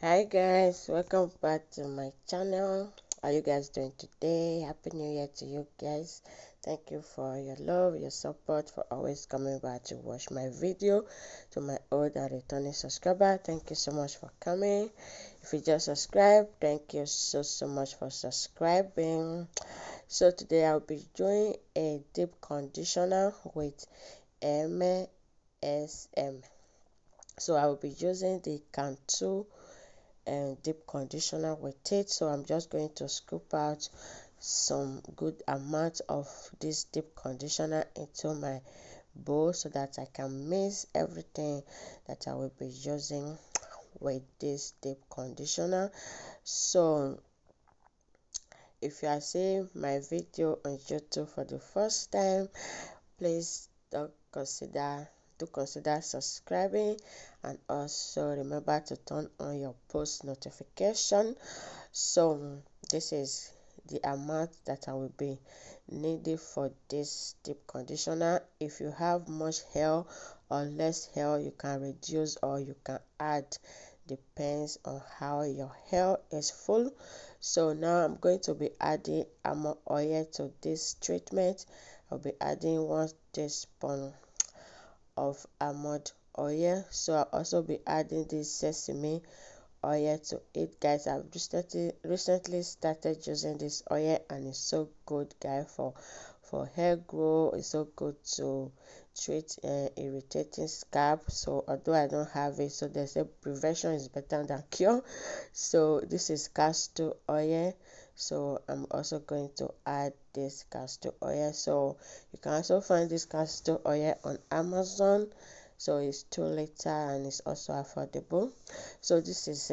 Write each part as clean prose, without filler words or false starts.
Hi guys, welcome back to my channel. How are you guys doing today? Happy New Year to you guys. Thank you for your love, your support, for always coming back to watch my video. To my old and returning subscriber, thank you so much for coming. If you just subscribed, thank you so much for subscribing. So today I'll be doing a deep conditioner with MSM. So I will be using the Cantu and deep conditioner with it. So I'm just going to scoop out some good amount of this deep conditioner into my bowl so that I can mix everything that I will be using with this deep conditioner. So if you are seeing my video on YouTube for the first time, please consider subscribing, and also remember to turn on your post notification. So this is the amount that I will be needing for this deep conditioner. If you have much hair or less hair, you can reduce or you can add, depends on how your hair is full. So now I'm going to be adding almond oil to this treatment. I'll be adding 1 teaspoon of almond oil. So I'll also be adding this sesame oil to it, guys. I've recently started using this oil, and it's so good, guys, for hair grow. It's so good to treat irritating scalp. So although I don't have it, so they say prevention is better than cure. So this is castor oil. So I'm also going to add this castor oil. So you can also find this castor oil on Amazon. So it's 2 liter and it's also affordable. So this is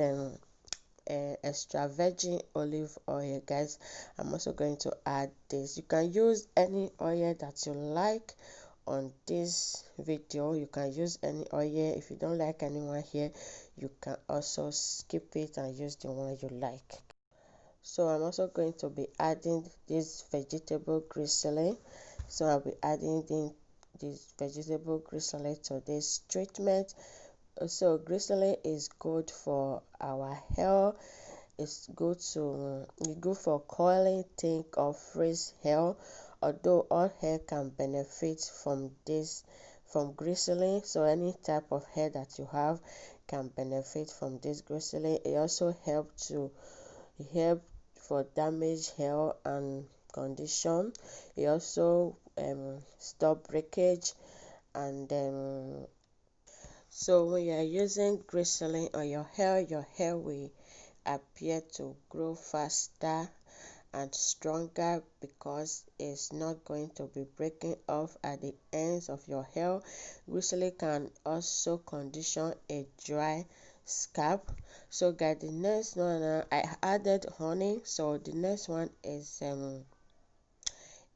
extra virgin olive oil, guys. I'm also going to add this. You can use any oil that you like on this video. You can use any oil. If you don't like anyone here, you can also skip it and use the one you like. So I'm also going to be adding this vegetable glycerin. So I'll be adding this vegetable glycerin to this treatment. So glycerin is good for our hair. It's good for coiling, thick or frizz hair. Although all hair can benefit from glycerin, so any type of hair that you have can benefit from this glycerin. It also help for damaged hair and condition. It also stop breakage, and so when you are using glycerin on your hair will appear to grow faster and stronger because it's not going to be breaking off at the ends of your hair. Glycerin can also condition a dry scalp. So guys, the next one, I added honey. So the next one is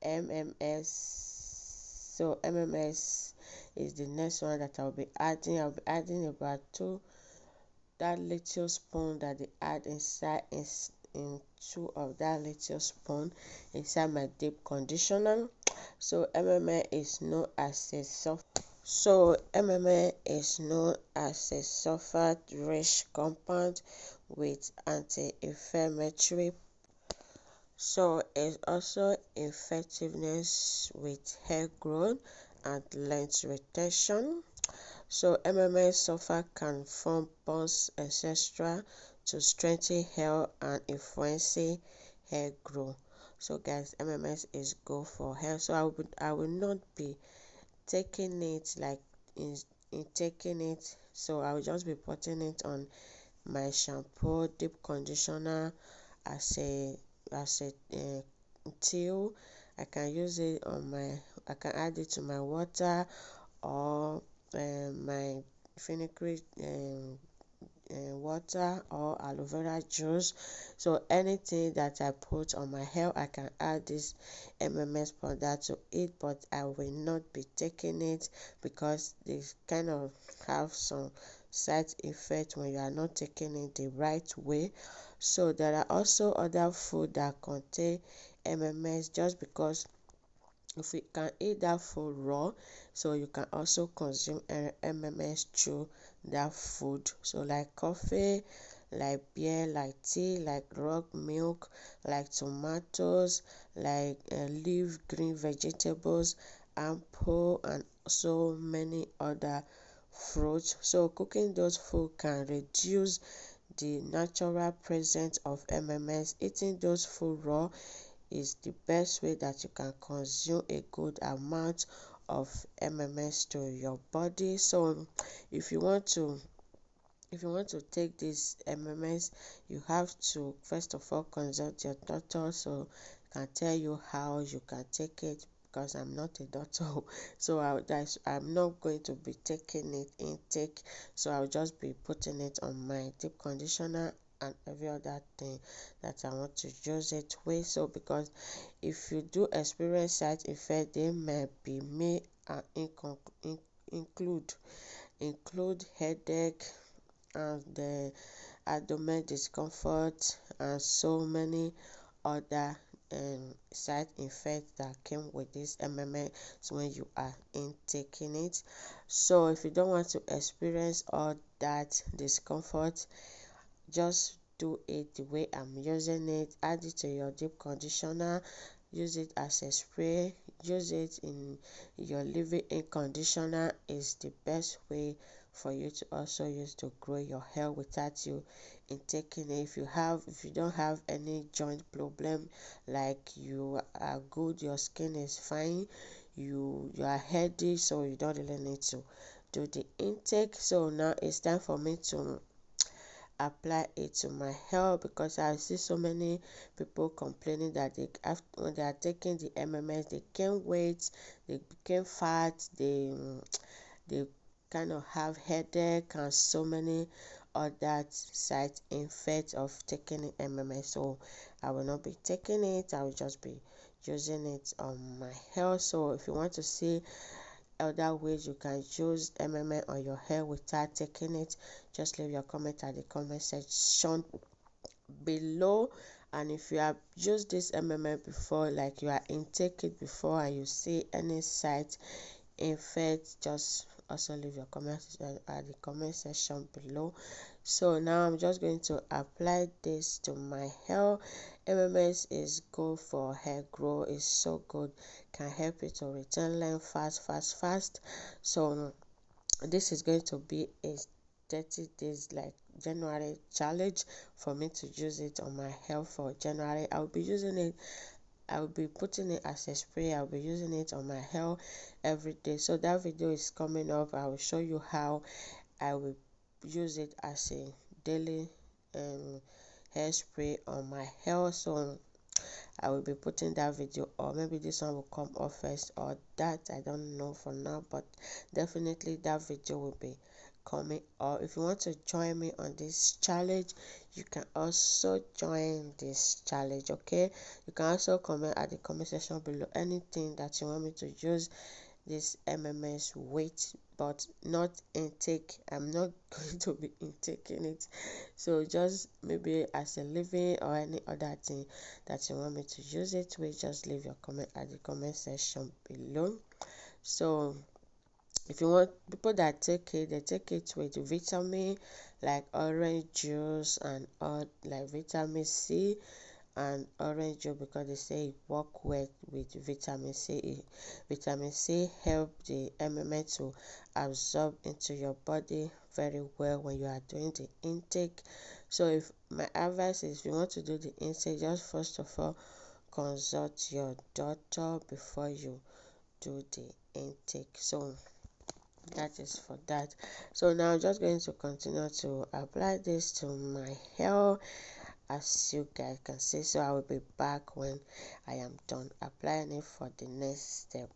MMS. So MMS is the next one that I'll be adding. I'll be adding about that little spoon that they add inside in 2 of that little spoon inside my deep conditioner. So MMA is known as a sulfate rich compound with anti-inflammatory. So it's also effectiveness with hair growth and length retention. So MMS sulfur can form bonds etc. to strengthen hair and influence hair growth. So guys, MMS is good for hair. So I will not be taking it like in taking it. So I will just be putting it on my shampoo, deep conditioner, as a till. I can use it on I can add it to my water or my fenugreek water or aloe vera juice. So anything that I put on my hair, I can add this MMS powder to it, but I will not be taking it because they kind of have some side effects when you are not taking it the right way. So there are also other food that contain MMS. Just because if you can eat that food raw, so you can also consume MMS through that food. So like coffee, like beer, like tea, like raw milk, like tomatoes, like leaf green vegetables, apple, and so many other fruits. So cooking those food can reduce the natural presence of MMS. Eating those food raw is the best way that you can consume a good amount of MMS to your body. So if you want to take this MMS, you have to first of all consult your doctor so can tell you how you can take it, because I'm not a doctor. So I'm not going to be taking it intake, so I'll just be putting it on my deep conditioner and every other thing that I want to use it with. So because if you do experience side effects, they may include headache and the abdomen discomfort and so many other side effects that came with this MMS when you are intaking it. So if you don't want to experience all that discomfort, just do it the way I'm using it. Add it to your deep conditioner, use it as a spray, use it in your leave-in conditioner is the best way for you to also use to grow your hair without you intaking it. If you don't have any joint problem, like you are good, your skin is fine, you are healthy, so you don't really need to do the intake. So now it's time for me to apply it to my hair, because I see so many people complaining that when they are taking the MMS, they gain weight, they became fat, they kind of have headache and so many other side effects of taking MMS. So I will not be taking it, I will just be using it on my hair. So if you want to see other ways you can use MMS on your hair without taking it, just leave your comment at the comment section below. And if you have used this MMS before, like you are intake it before, and you see any side effect, just also leave your comments at the comment section below. So now I'm just going to apply this to my hair. MMS is good for hair growth, it's so good, can help you to retain length fast. So this is going to be a 30 days like January challenge for me to use it on my hair for January. I will be putting it as a spray. I'll be using it on my hair every day. So that video is coming up. I will show you how I will use it as a daily hairspray on my hair. So I will be putting that video, or maybe this one will come off first, or that I don't know for now, but definitely that video will be coming. Or if you want to join me on this challenge, you can also join this challenge. Okay, you can also comment at the comment section below anything that you want me to use this MMS weight, but not intake. I'm not going to be intaking it, so just maybe as a living or any other thing that you want me to use it with, just leave your comment at the comment section below. So if you want, people that take it, they take it with vitamin like orange juice and all, like vitamin C and orange juice, because they say it work well with vitamin C. Vitamin C help the MMS to absorb into your body very well when you are doing the intake. So if my advice is, if you want to do the intake, just first of all consult your doctor before you do the intake. So that is for that. So now I'm just going to continue to apply this to my hair, as you guys can see. So I will be back when I am done applying it for the next step.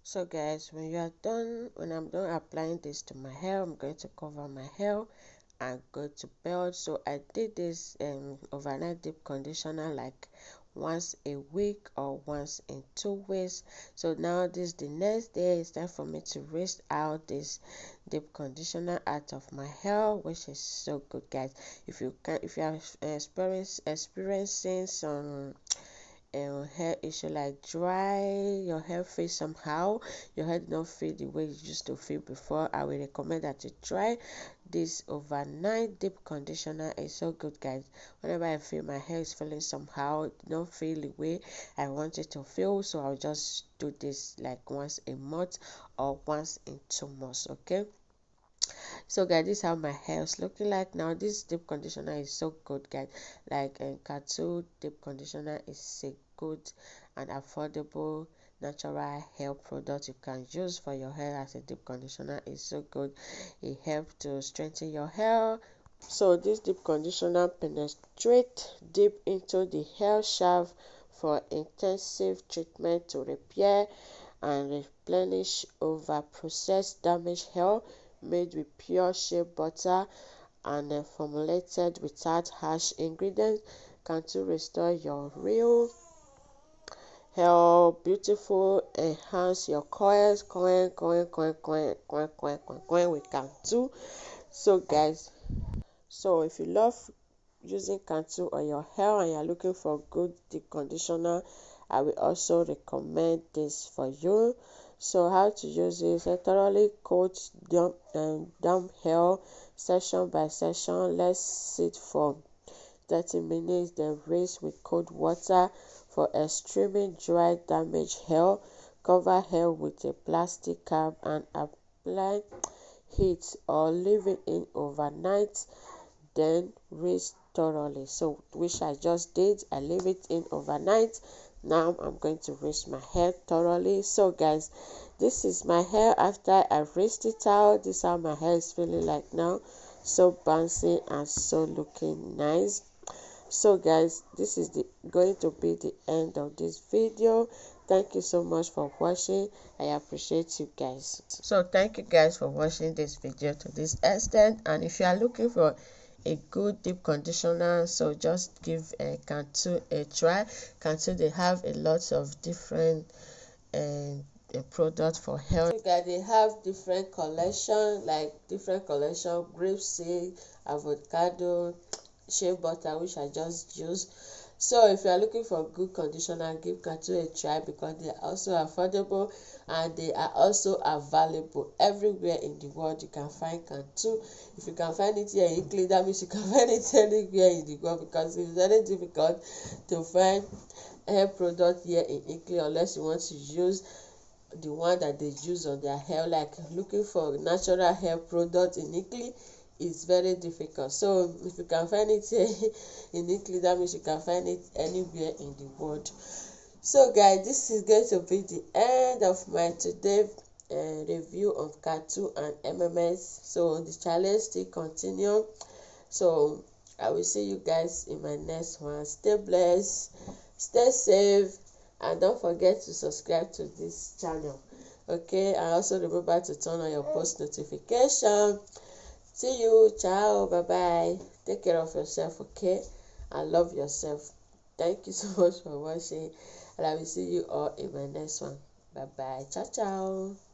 So guys, when I'm done applying this to my hair, I'm going to cover my hair and go to bed. So I did this overnight deep conditioner like once a week or once in 2 weeks. So now this the next day, it's time for me to rinse out this deep conditioner out of my hair, which is so good guys. If you are experiencing some hair issue like dry, your hair feels somehow, your hair do not feel the way you used to feel before, I will recommend that you try this overnight deep conditioner. Is so good guys. Whenever I feel my hair is feeling somehow, it don't feel the way I want it to feel, so I'll just do this like once a month or once in 2 months. Okay, so guys, this is how my hair is looking like now. This deep conditioner is so good guys, like cantu deep conditioner is a good and affordable natural hair product you can use for your hair as a deep conditioner. Is so good, it helps to strengthen your hair. So this deep conditioner penetrates deep into the hair shaft for intensive treatment to repair and replenish over processed damaged hair, made with pure shea butter and formulated without harsh ingredients. Cantu restore your real hair beautiful, enhance your coil with Cantu. So guys, so if you love using cantu on your hair and you're looking for good deep conditioner, I will also recommend this for you. So how to use it: a thoroughly coat damp hair section by section. Let's sit for 30 minutes, then rinse with cold water. For extremely dry damaged hair, cover hair with a plastic cap and apply heat or leave it in overnight, then rinse thoroughly. So which I just did, I leave it in overnight. Now I'm going to rinse my hair thoroughly. So guys, this is my hair after I rinsed it out. This is how my hair is feeling like now, so bouncy and so looking nice. So guys, this is going to be the end of this video. Thank you so much for watching. I appreciate you guys. So thank you guys for watching this video to this extent, and if you are looking for a good deep conditioner, so just give cantu a try. Cantu, they have a lot of different product for hair. So guys, they have different collection, like different collection: grapeseed, avocado, shea butter, which I just used. So if you are looking for good conditioner, give cantu a try, because they are also affordable and they are also available everywhere in the world. You can find cantu. If you can find it here in Italy, that means you can find it anywhere in the world, because it's very difficult to find hair product here in Italy unless you want to use the one that they use on their hair. Like looking for natural hair product in Italy is very difficult. So if you can find it here in Italy, that means you can find it anywhere in the world. So guys, this is going to be the end of my today review of cantu and MMS. So the challenge still continue. So I will see you guys in my next one. Stay blessed, stay safe, and don't forget to subscribe to this channel. Okay, and also remember to turn on your post notification. See you, ciao, bye bye. Take care of yourself, okay, and love yourself. Thank you so much for watching, and I will see you all in my next one. Bye bye, ciao ciao.